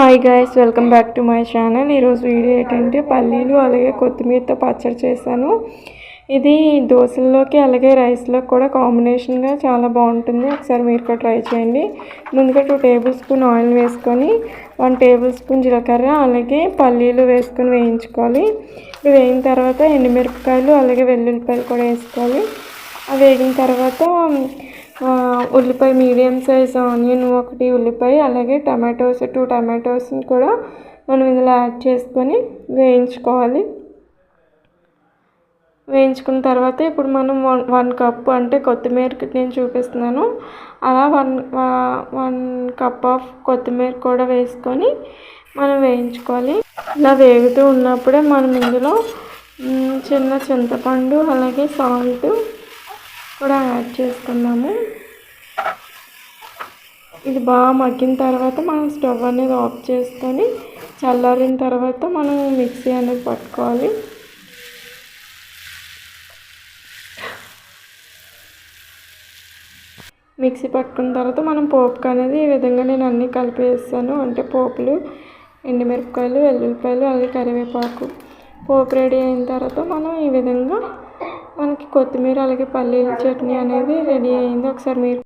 Hi guys, welcome back to my channel. ఈరోజు video ఏంటంటే పల్లీలు అలాగే కొత్తిమీరతో పచ్చడి చేశాను. ఇది దోశల్లోకి అలాగే రైస్లోకి కూడా కాంబినేషన్గా చాలా బాగుంటుంది. ఒకసారి మీరు కూడా ట్రై చేయండి. ముందుగా 2 టేబుల్ స్పూన్ ఆయిల్ వేసుకొని 1 టేబుల్ స్పూన్ జీలకర్ర అలాగే పల్లీలు వేసుకొని వేయించుకోవాలి. ఇవి వేగిన తర్వాత ఎండుమిరపకాయలు అలాగే వెల్లుల్లిపాయలు కూడా వేసుకోవాలి. అవి వేగిన తర్వాత ఉల్లిపాయ మీడియం సైజ్ ఆనియన్ 1 ఉల్లిపాయ అలాగే టమాటోస్ 2 టమాటోస్ని కూడా మనం ఇందులో యాడ్ చేసుకొని వేయించుకోవాలి. వేయించుకున్న తర్వాత ఇప్పుడు మనం 1 కప్ అంటే కొత్తిమీరకి నేను చూపిస్తున్నాను. అలా 1 కప్ ఆఫ్ కొత్తిమీర కూడా వేసుకొని మనం వేయించుకోవాలి. ఇలా వేగుతూ ఉన్నప్పుడే మనం ఇందులో చిన్న చింతపండు అలాగే సాల్ట్ కూడా యాడ్ చేసుకున్నాము. ఇది బాగా మగ్గిన తర్వాత మనం స్టవ్ అనేది ఆఫ్ చేసుకొని చల్లారిన తర్వాత మనం మిక్సీ అనేది పట్టుకోవాలి. మిక్సీ పట్టుకున్న తర్వాత మనం పోపుకి అనేది ఈ విధంగా నేను అన్నీ కలిపి వేస్తాను. అంటే పోపులు, ఎండుమిరపకాయలు, వెల్లుల్లిపాయలు అలాగే కరివేపాకు. పోపు రెడీ అయిన తర్వాత మనం ఈ విధంగా మనకి కొత్తిమీర అలాగే పల్లీల చట్నీ అనేది రెడీ అయింది. ఒకసారి మీరు